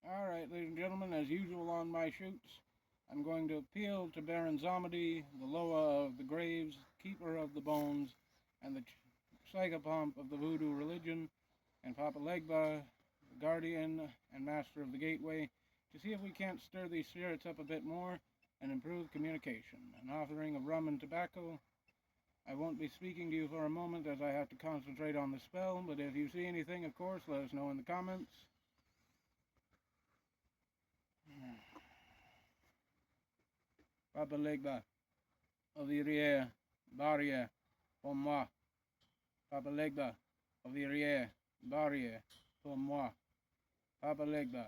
All right, ladies and gentlemen, as usual on my shoots, I'm going to appeal to Baron Zomedy, the Loa of the Graves, keeper of the bones, and the psychopomp of the voodoo religion, and Papa Legba, the guardian and master of the gateway, to see if we can't stir these spirits up a bit more and improve communication. An offering of rum and tobacco. I won't be speaking to you for a moment as I have to concentrate on the spell, but if you see anything, of course, let us know in the comments. Papa Legba, Ovirier, Barrier, pour moi. Papa Legba, Ovirier, Barrier, pour moi. Papa Legba,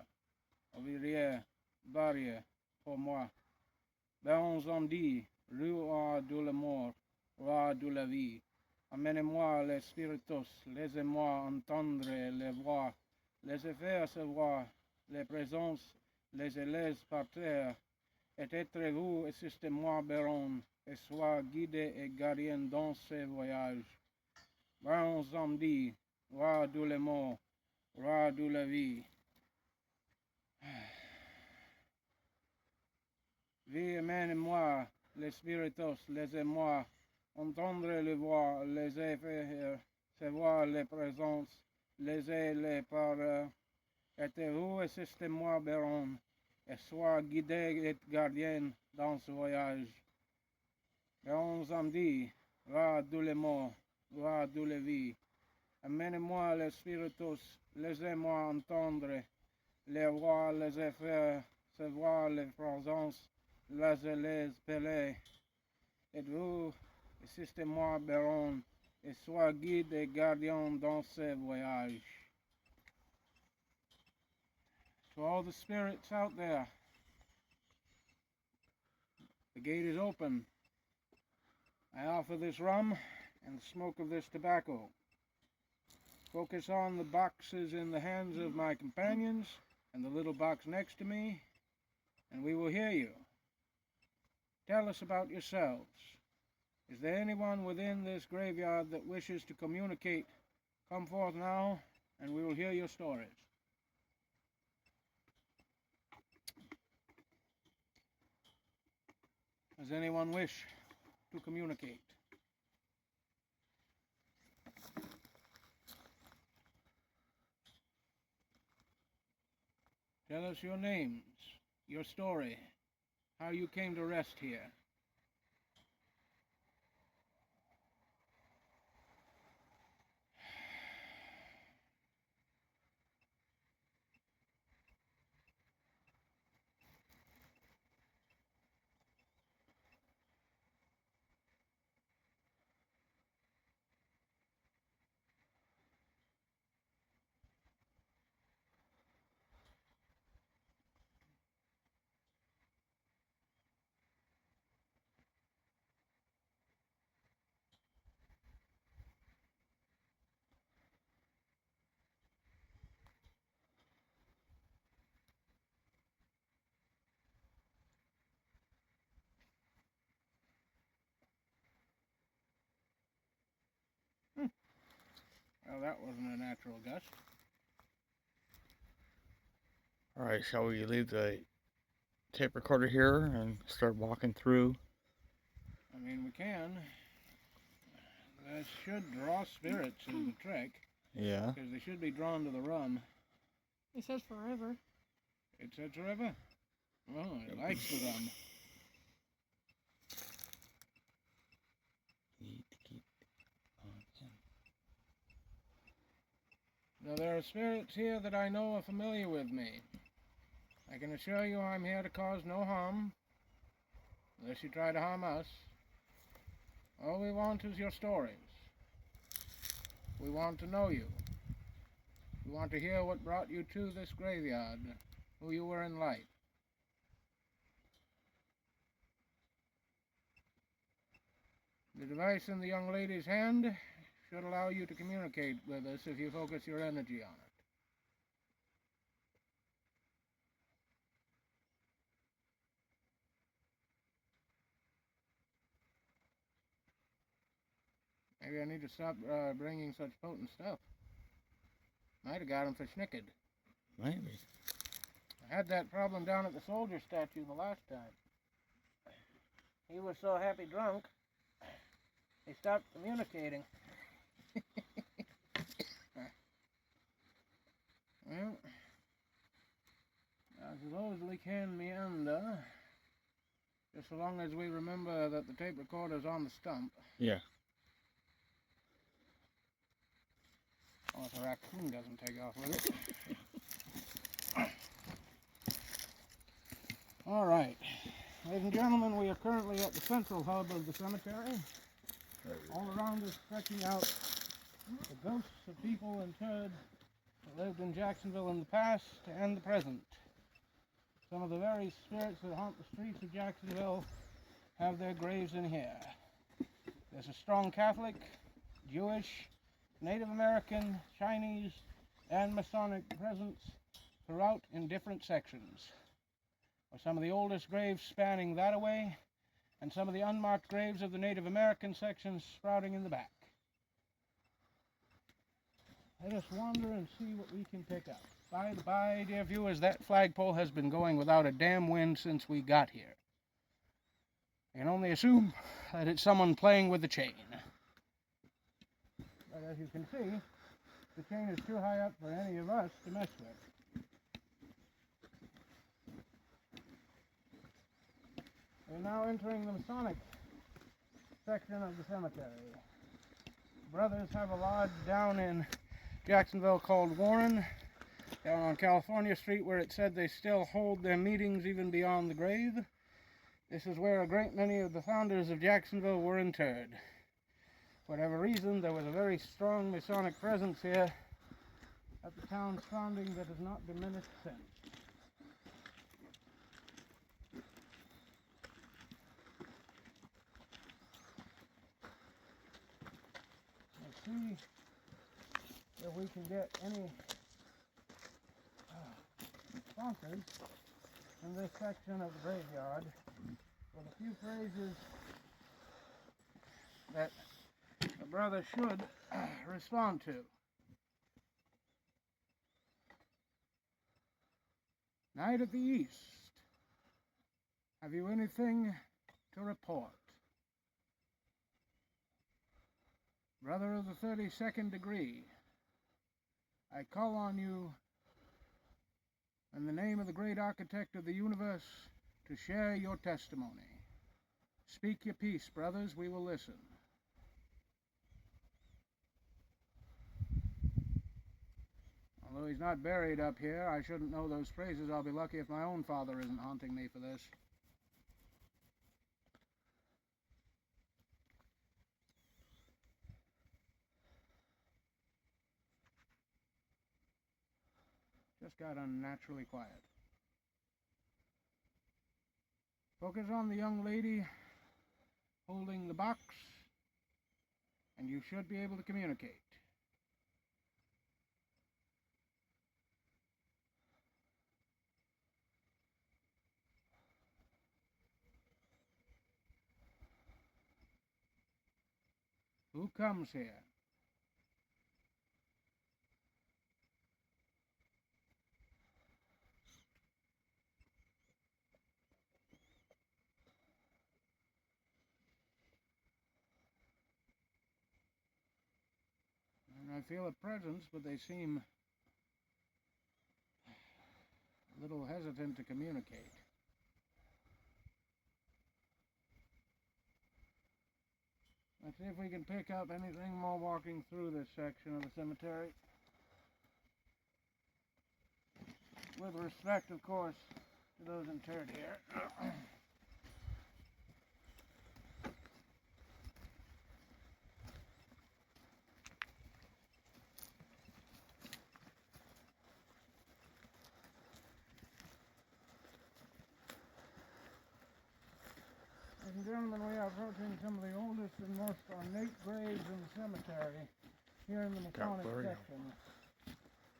Ovirier, Barrier, pour moi. Baron Zombie, roi de la mort, roi de la vie. Amenez-moi les spiritus, laissez-moi entendre les voix, laissez faire savoir les présences, laissez-les par terre. Et être-vous, assistez-moi, Baron, et sois guidé et gardien dans ces voyages. Baron Zombie, roi de la mort, roi de la vie. Vie, amenez-moi les spiritus, laissez-moi entendre les voix, laissez faire savoir les présences, laissez-les par êtes-vous, assistez-moi, Baron, et sois guidé et gardien dans ce voyage. Baron Zombie, roi de la mort, roi de la vie. Amenez-moi les spiritus, laissez-moi entendre les voix, laissez faire savoir les présences, laissez-les parler. Êtes-vous, assistez-moi, Baron, et sois guide et gardien dans ce voyage. To all the spirits out there, the gate is open. I offer this rum and the smoke of this tobacco. Focus on the boxes in the hands of my companions and the little box next to me, and we will hear you. Tell us about yourselves. Is there anyone within this graveyard that wishes to communicate? Come forth now, and we will hear your stories. Does anyone wish to communicate? Tell us your names, your story, how you came to rest here. Well, that wasn't a natural gust. Alright, shall we leave the tape recorder here and start walking through? I mean, we can. That should draw spirits is the trick. Yeah. Because they should be drawn to the rum. It says forever. It says forever? Oh, it likes the rum. Need to keep on him. Now, there are spirits here that I know are familiar with me. I can assure you I'm here to cause no harm, unless you try to harm us. All we want is your stories. We want to know you. We want to hear what brought you to this graveyard, who you were in life. The device in the young lady's hand should allow you to communicate with us if you focus your energy on it. Maybe I need to stop bringing such potent stuff. Might have got him for schnickered. Maybe. I had that problem down at the soldier statue the last time. He was so happy drunk, he stopped communicating. Well, I suppose we can meander, just so long as we remember that the tape recorder's on the stump. Yeah. Or if a raccoon doesn't take off with it. All right. Ladies and gentlemen, we are currently at the central hub of the cemetery. All around us, stretching out the ghosts of people interred that lived in Jacksonville in the past and the present. Some of the very spirits that haunt the streets of Jacksonville have their graves in here. There's a strong Catholic, Jewish, Native American, Chinese, and Masonic presence throughout in different sections. With some of the oldest graves spanning that away, and some of the unmarked graves of the Native American sections sprouting in the back. Let us wander and see what we can pick up. By the by, dear viewers, that flagpole has been going without a damn wind since we got here. I can only assume that it's someone playing with the chain. But as you can see, the chain is too high up for any of us to mess with. We're now entering the Masonic section of the cemetery. Brothers have a lodge down in Jacksonville called Warren, down on California Street, where it said they still hold their meetings even beyond the grave. This is where a great many of the founders of Jacksonville were interred. For whatever reason, there was a very strong Masonic presence here at the town's founding that has not diminished since. Let's see if we can get any responses in this section of the graveyard with a few phrases that the brother should respond to. Night at the East. Have you anything to report? Brother of the 32nd degree, I call on you in the name of the great architect of the universe to share your testimony. Speak your piece, brothers, we will listen. Although he's not buried up here, I shouldn't know those phrases. I'll be lucky if my own father isn't haunting me for this. Just got unnaturally quiet. Focus on the young lady holding the box, and you should be able to communicate. Who comes here? And I feel a presence, but they seem a little hesitant to communicate. Let's see if we can pick up anything more walking through this section of the cemetery. With respect, of course, to those interred here. Ladies and gentlemen, we are approaching some of the oldest and most ornate graves in the cemetery here in the Masonic section.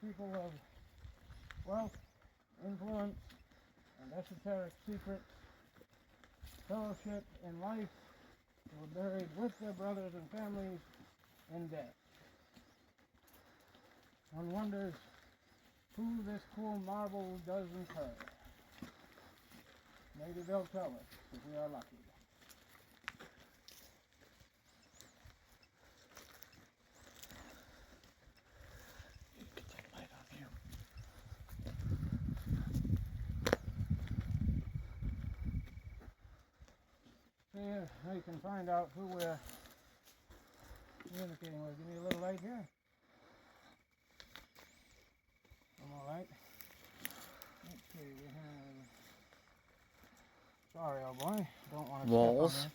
People of wealth, influence, and esoteric secrets, fellowship in life, who were buried with their brothers and families in death. One wonders who this cool marvel does incur. Maybe they'll tell us if we are lucky. Get that light on here. See if we can find out who we're communicating with. Give me a little light here. One more light. Let's see, we have... Sorry, old boy. Don't want to Walls. step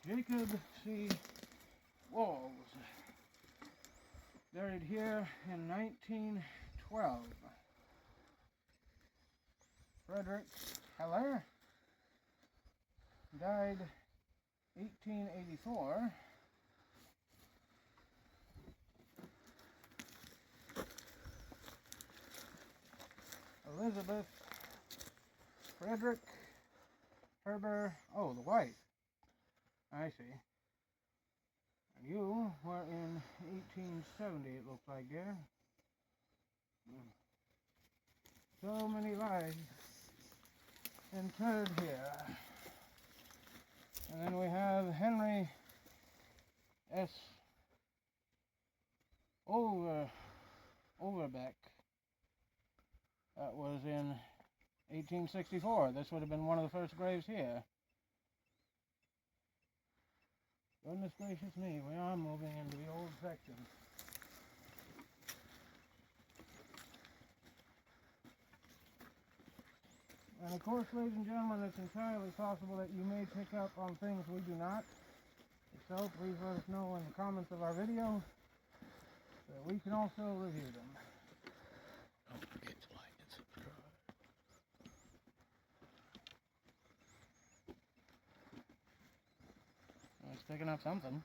on you. Jacob C. Walls. Buried here in 1912. Frederick Heller. Died 1884. Elizabeth Frederick Herber. Oh, the wife. I see. And you were in 1870, it looks like, dear. So many lives interred here. And then we have Henry S. Overbeck. That was in 1864. This would have been one of the first graves here. Goodness gracious me, we are moving into the old section. And of course, ladies and gentlemen, it's entirely possible that you may pick up on things we do not. If so, please let us know in the comments of our video so that we can also review them. Don't forget to like and subscribe. Well, it's picking up something.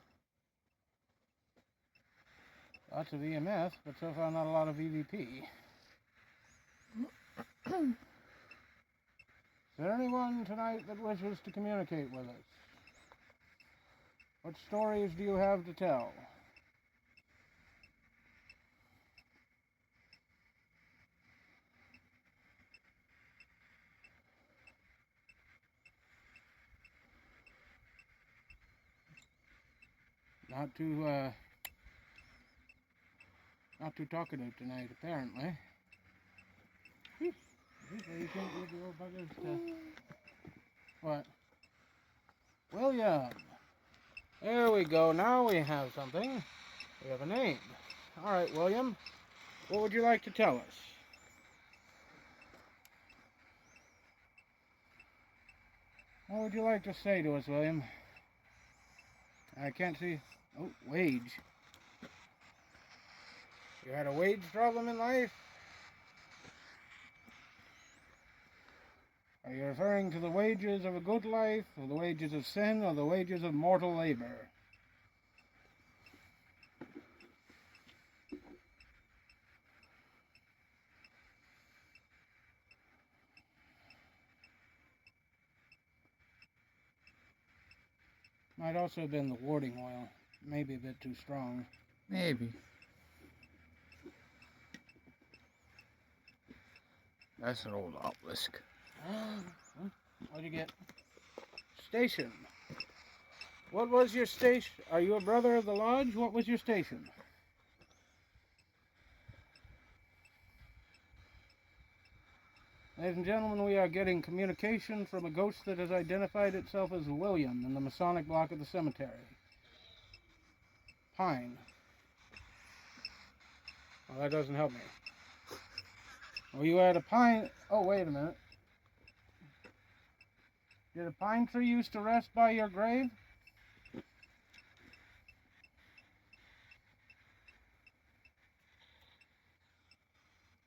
Lots of EMF, but so far not a lot of EVP. Is there anyone tonight that wishes to communicate with us? What stories do you have to tell? Not too talkative tonight, apparently. You can't get the old buggers to... What? William! There we go, now we have something. We have a name. Alright, William, what would you like to tell us? What would you like to say to us, William? I can't see... Oh, wage. You had a wage problem in life? Are you referring to the wages of a good life, or the wages of sin, or the wages of mortal labor? Might also have been the warding oil. Maybe a bit too strong. Maybe. That's an old obelisk. What'd you get? Station. What was your station? Are you a brother of the lodge? What was your station? Ladies and gentlemen, we are getting communication from a ghost that has identified itself as William in the Masonic block of the cemetery. Pine. Well, that doesn't help me. Were you at a pine... Oh, wait a minute. Did a pine tree used to rest by your grave?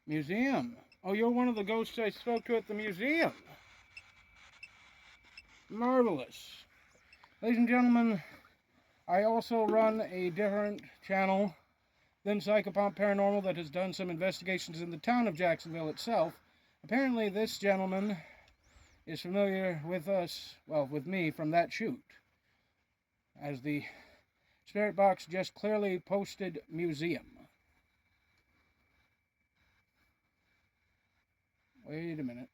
Museum. Oh, you're one of the ghosts I spoke to at the museum. Marvelous. Ladies and gentlemen, I also run a different channel than Psychopomp Paranormal that has done some investigations in the town of Jacksonville itself. Apparently this gentleman is familiar with us, well, with me from that shoot. As the Spirit Box just clearly posted museum. Wait a minute.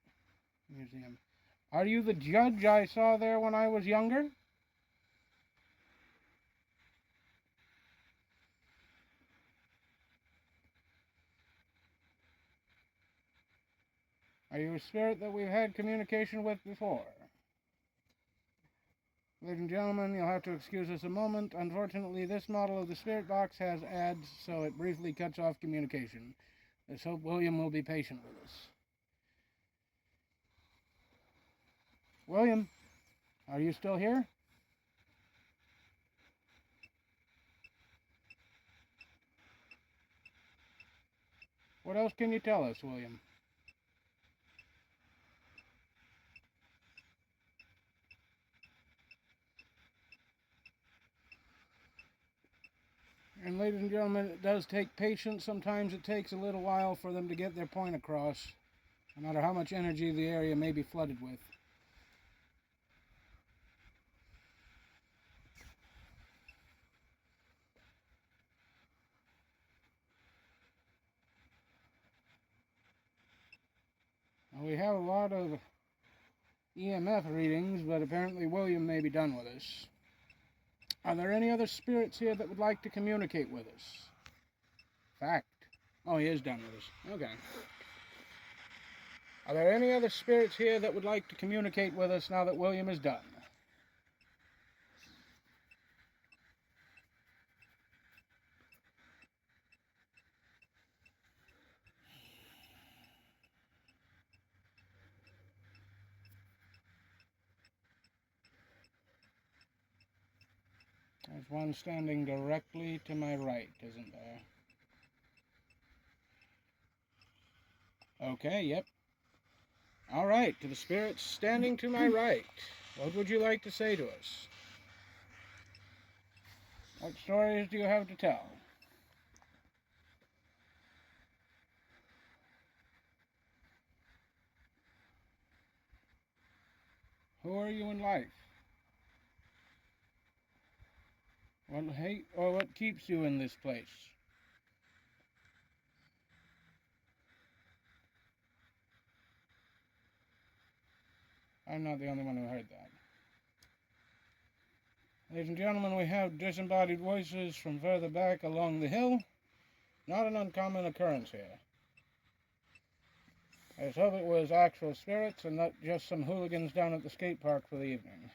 Museum. Are you the judge I saw there when I was younger? Are you a spirit that we've had communication with before? Ladies and gentlemen, you'll have to excuse us a moment. Unfortunately, this model of the spirit box has ads, so it briefly cuts off communication. Let's hope William will be patient with us. William, are you still here? What else can you tell us, William? And ladies and gentlemen, it does take patience. Sometimes it takes a little while for them to get their point across, no matter how much energy the area may be flooded with. Well, we have a lot of EMF readings, but apparently William may be done with us. Are there any other spirits here that would like to communicate with us? Fact. Oh, he is done with us. Okay. Are there any other spirits here that would like to communicate with us now that William is done? There's one standing directly to my right, isn't there? Okay, yep. All right, to the spirits standing to my right, what would you like to say to us? What stories do you have to tell? Who are you in life? What hate or what keeps you in this place? I'm not the only one who heard that. Ladies and gentlemen, we have disembodied voices from further back along the hill. Not an uncommon occurrence here. Let's hope it was actual spirits and not just some hooligans down at the skate park for the evening.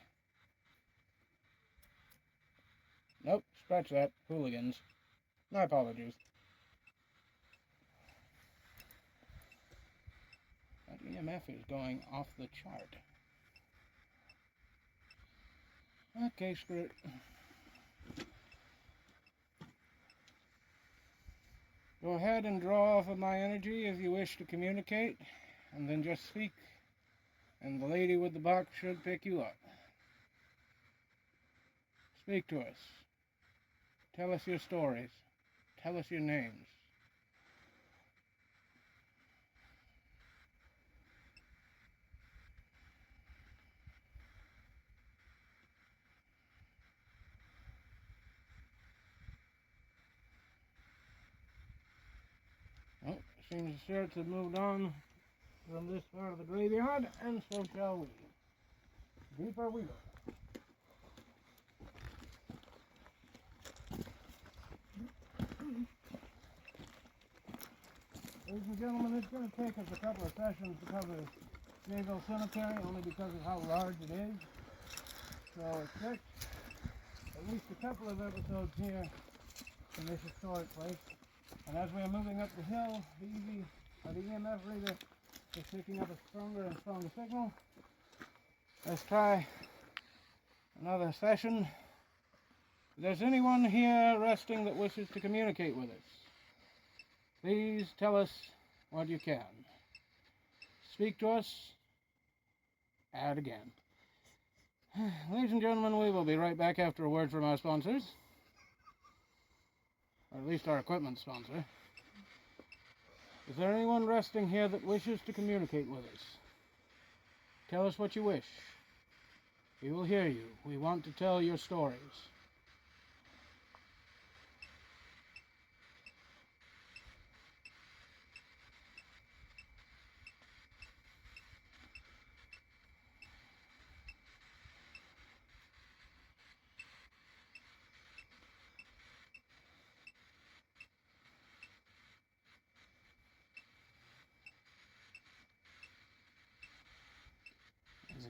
Nope, scratch that. Hooligans. My apologies. That EMF is going off the chart. Okay, screw it. Go ahead and draw off of my energy if you wish to communicate, and then just speak, and the lady with the box should pick you up. Speak to us. Tell us your stories. Tell us your names. Oh, it seems the spirits have moved on from this part of the graveyard, and so shall we. Deeper we go. Ladies and gentlemen, it's going to take us a couple of sessions to cover Jacksonville Cemetery, only because of how large it is. So expect at least a couple of episodes here in this historic place. And as we are moving up the hill, the EMF reader is picking up a stronger and stronger signal. Let's try another session. If there's anyone here resting that wishes to communicate with us, please tell us what you can. Speak to us. Add again. Ladies and gentlemen, we will be right back after a word from our sponsors. Or at least our equipment sponsor. Is there anyone resting here that wishes to communicate with us? Tell us what you wish. We will hear you. We want to tell your stories.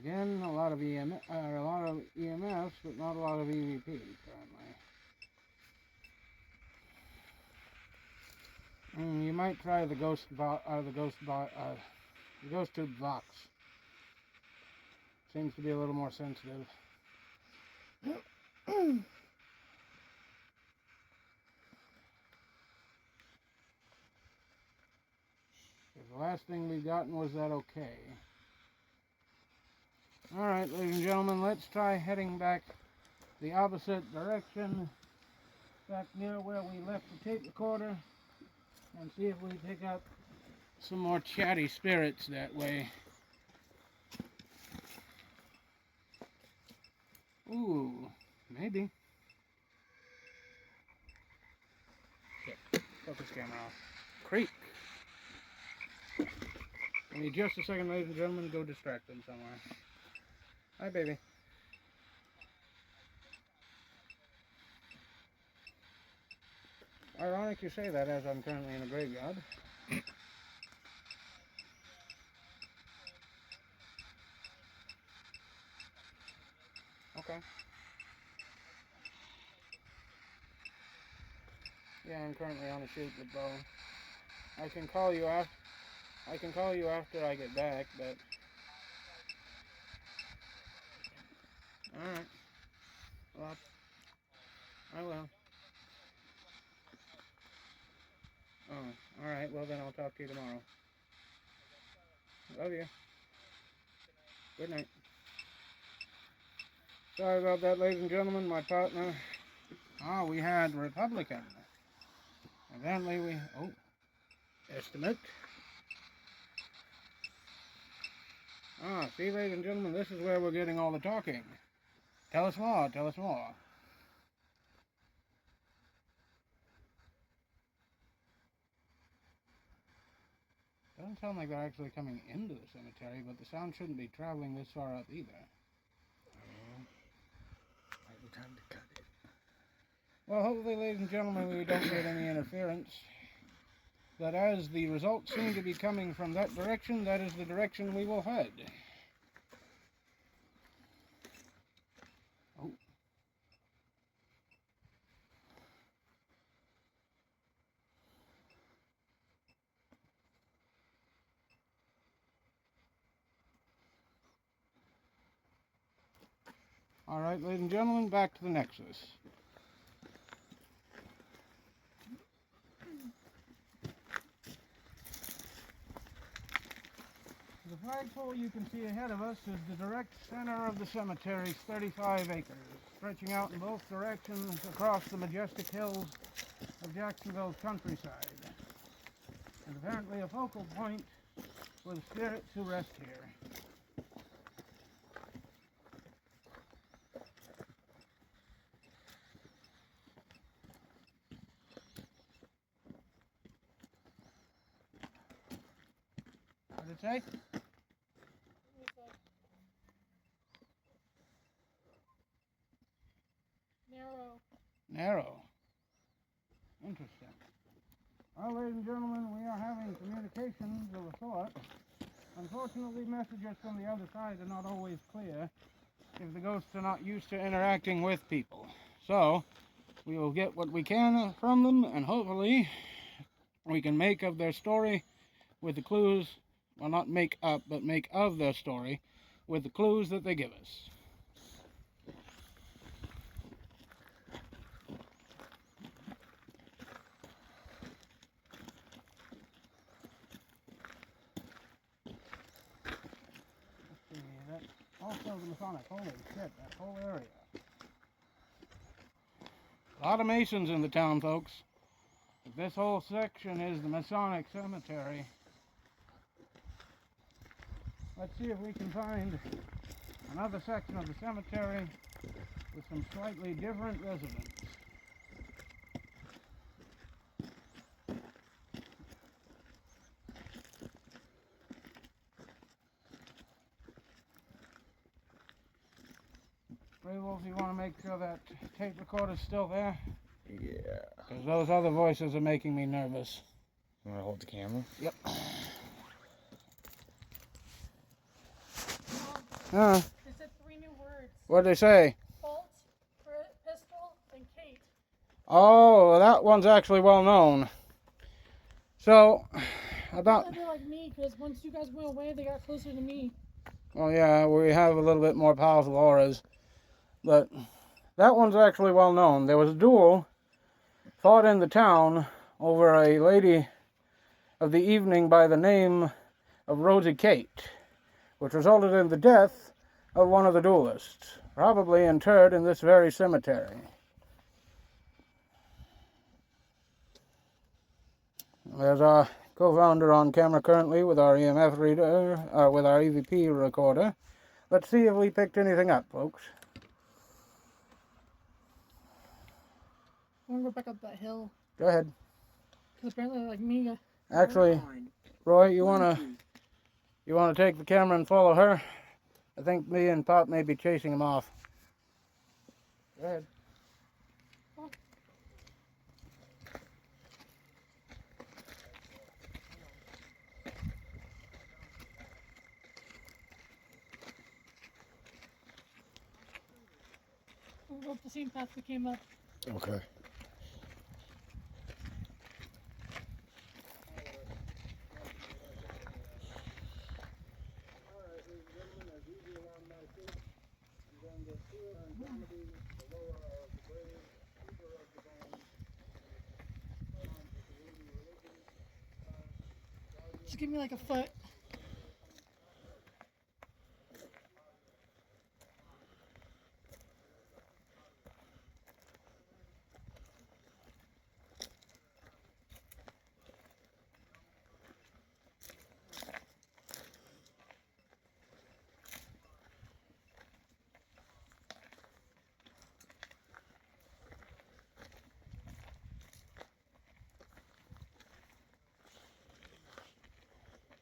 Again, a lot of EMFs, but not a lot of EVP currently. You might try the ghost tube box. Seems to be a little more sensitive. The last thing we gotten was that okay. Alright, ladies and gentlemen, let's try heading back the opposite direction, back near where we left the tape recorder, and see if we pick up some more chatty spirits that way. Ooh, maybe. Shit, focus camera off. Creep. Give me just a second, ladies and gentlemen, go distract them somewhere. Hi, baby. Ironic you say that, as I'm currently in a graveyard. Okay. Yeah, I'm currently on a shoot with Bo. I can call you after I get back, but... Alright. Well, I will. Oh, alright. Well, then I'll talk to you tomorrow. Love you. Good night. Sorry about that, ladies and gentlemen. My partner... Oh, we had Republican. Evidently we... Oh. Estimate. Ah, see, ladies and gentlemen, this is where we're getting all the talking. Tell us more, tell us more. Doesn't sound like they're actually coming into the cemetery, but the sound shouldn't be traveling this far up either. Might be time to cut it. Well, hopefully, ladies and gentlemen, we don't get any interference. But as the results seem to be coming from that direction, that is the direction we will head. Oh. All right, ladies and gentlemen, back to the Nexus. The flagpole you can see ahead of us is the direct center of the cemetery's 35 acres, stretching out in both directions across the majestic hills of Jacksonville's countryside, and apparently a focal point for the spirits who rest here. What did it say? Narrow. Interesting. Well, ladies and gentlemen, we are having communications of a sort. Unfortunately, messages from the other side are not always clear if the ghosts are not used to interacting with people. So, we will get what we can from them, and hopefully we can make of their story with the clues, well, not make up, but make of their story with the clues that they give us. Also the Masonic, holy shit, that whole area. A lot of Masons in the town, folks. But this whole section is the Masonic cemetery. Let's see if we can find another section of the cemetery with some slightly different residents. Grey Wolf, you want to make sure that tape recorder's still there? Yeah. Because those other voices are making me nervous. You want to hold the camera? Yep. Huh? They said 3 new words. What'd they say? Bolt, pistol, and Kate. Oh, that one's actually well known. So, about... They're like me, because once you guys went away, they got closer to me. Well, yeah, we have a little bit more powerful auras. But that one's actually well known. There was a duel fought in the town over a lady of the evening by the name of Rosie Kate, which resulted in the death of one of the duelists, probably interred in this very cemetery. There's our co-founder on camera currently with our EMF reader, with our EVP recorder. Let's see if we picked anything up, folks. I want to go back up that hill. Go ahead. Because apparently they're like me. Actually, Roy, you wanna take the camera and follow her? I think me and Pop may be chasing him off. Go ahead. We'll go up the same path we came up. Okay. Just give me like a foot.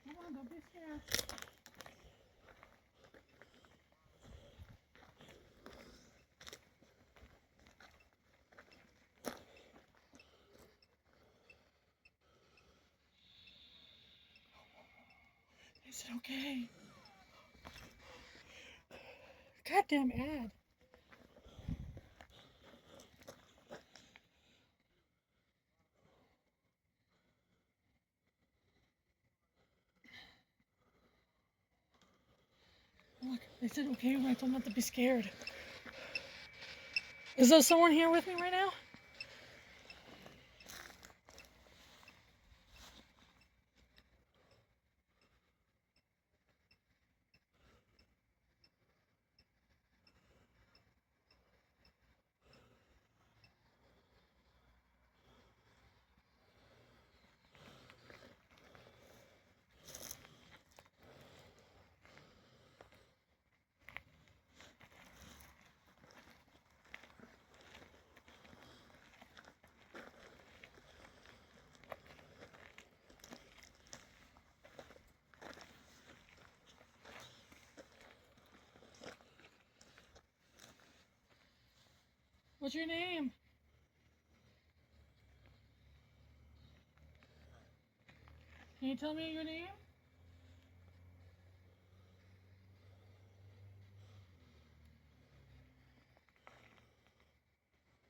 Come on, don't be scared. Is it okay? Goddamn ad. Look, they said okay when I told them not to be scared. Is there someone here with me right now? What's your name? Can you tell me your name?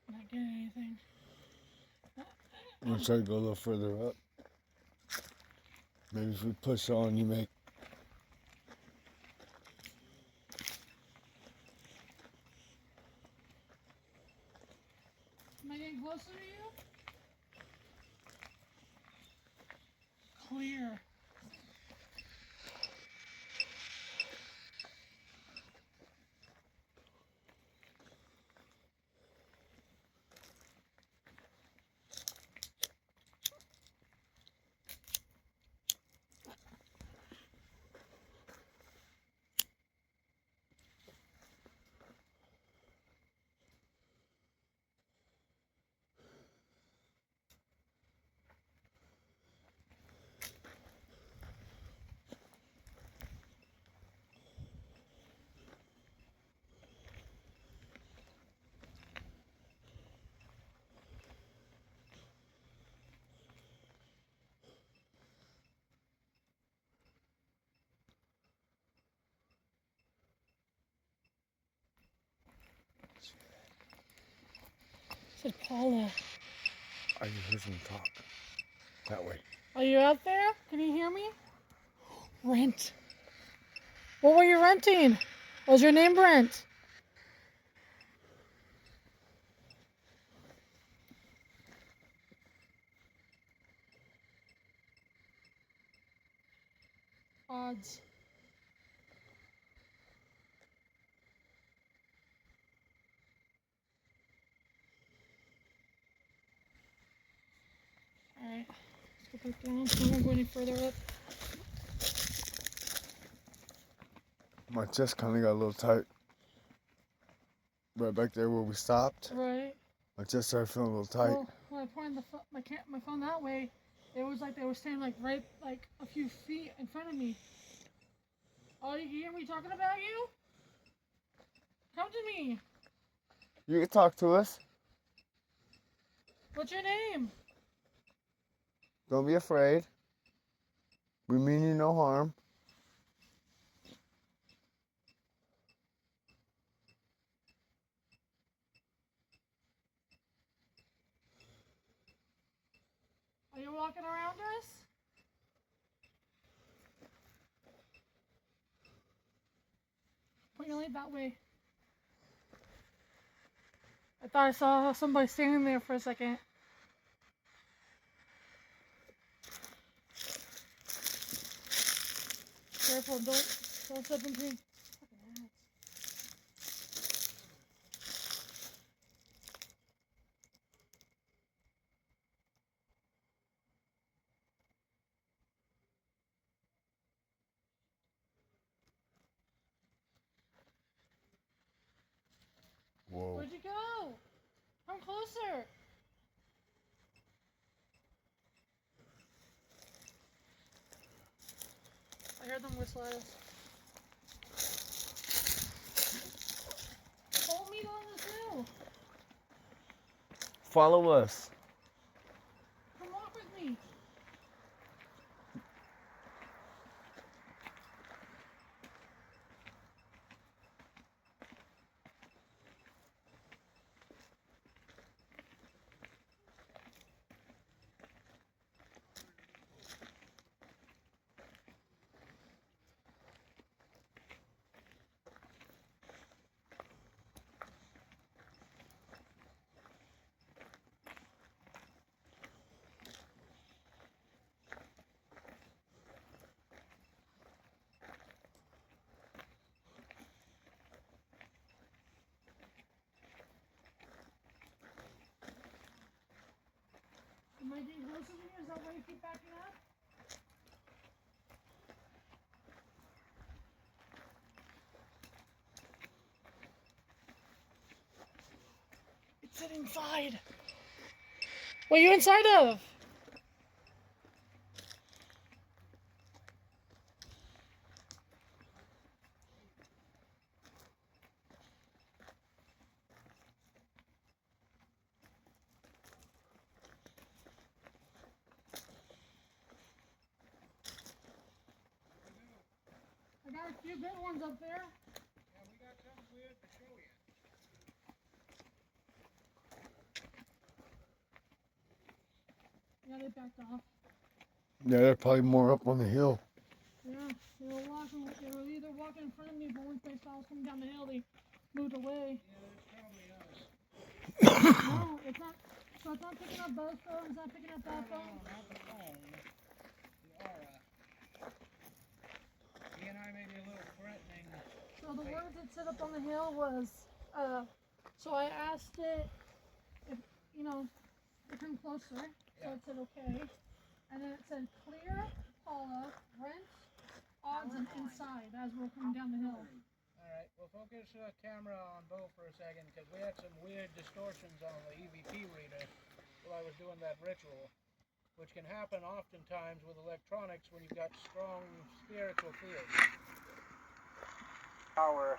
I'm not getting anything. I'm trying to go a little further up. Maybe if we push on, you make. Am I getting closer to you? Clear. said Paula. I just heard them talk. That way. Are you out there? Can you hear me? Brent. What were you renting? Was your name Brent? Odds. Alright, let's go back down. So I won't go any further up. My chest kind of got a little tight. Right back there where we stopped. Right. My chest started feeling a little tight. Well, when I pointed my phone that way, it was like they were standing like right like a few feet in front of me. Oh, you hear me talking about you? Come to me. You can talk to us. What's your name? Don't be afraid. We mean you no harm. Are you walking around us? Put your leg that way. I thought I saw somebody standing there for a second. Careful, don't step into fucking ass. Whoa. Where'd you go? Come closer. I heard them whistle at us. Follow me down this hill. Follow us. Come walk with me. Am I getting closer to you? Is that why you keep backing up? It's inside. What are you inside of? I got a few good ones up there. Yeah, we got something weird to show you. Yeah, they backed off. Yeah, they're probably more up on the hill. Yeah, they were walking. They were either walking in front of me, but once they saw I was coming down the hill, they moved away. Yeah, that's probably us. No, it's not. So it's not picking up those phones. It's not picking up that No, phone. not the phone. The aura. He and I may be a little threatening. So the words that said up on the hill was, so I asked it if, to come closer. So it said okay. And then it said clear, Paula, rent, odds, and inside as we're coming down the hill. Alright, we'll focus camera on Bo for a second because we had some weird distortions on the EVP reader while I was doing that ritual, which can happen oftentimes with electronics when you've got strong spiritual fields. Power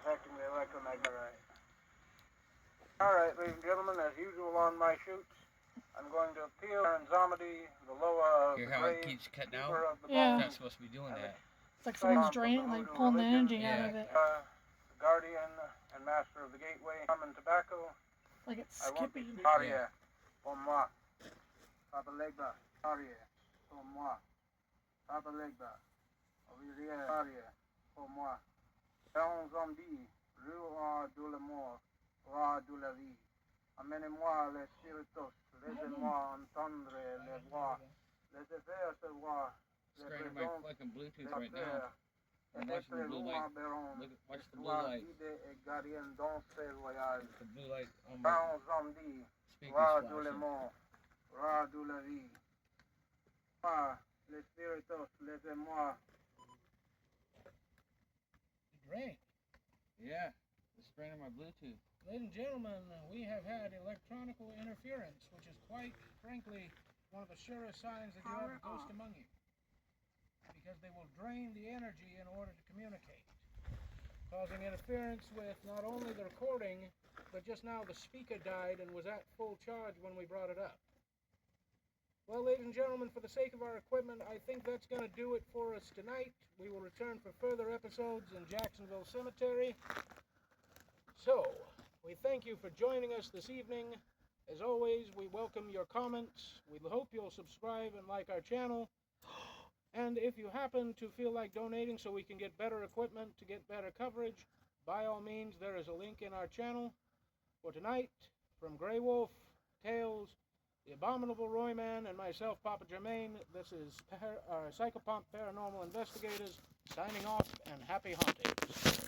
affecting the electromagnetic. Alright, ladies and gentlemen, as usual on my shoots, I'm going to appeal Zomedy, the Loa of Hear the how it grave, keeps cutting keeper out? of the Yeah. bones, Not supposed to be doing that. It's like someone's draining, like pulling the energy out Yeah. of it. the guardian and master of the gateway, rum and tobacco, Like it's I want skipping. to barrière pour moi. Papa Legba, barrière pour moi. Papa Legba, ouvrière, barrière pour moi. Père zombie, roi de la mort, roi de la vie. Amenez-moi les spiritus, laissez-moi entendre les voix, les faire se voir, les Straining my présents, fucking Bluetooth les right now. faire. I'm watching the blue light. Watch the blue light. Guide et gardien dans ce voyage. The blue light on my Père zombie, speaker's roi de la flashing. mort, roi de la vie. Moi, les spiritus, laissez-moi. Great. Yeah, it's straining my Bluetooth. Ladies and gentlemen, we have had electronical interference, which is quite frankly one of the surest signs that you have a ghost among you. Because they will drain the energy in order to communicate, causing interference with not only the recording, but just now the speaker died and was at full charge when we brought it up. Well, ladies and gentlemen, for the sake of our equipment, I think that's going to do it for us tonight. We will return for further episodes in Jacksonville Cemetery. So, we thank you for joining us this evening. As always, we welcome your comments. We hope you'll subscribe and like our channel. And if you happen to feel like donating so we can get better equipment to get better coverage, by all means, there is a link in our channel. For tonight, from Grey Wolf, Tales, the Abominable Royman, and myself, Papa Jermaine, this is Psychopomp Paranormal Investigators, signing off, and happy hauntings.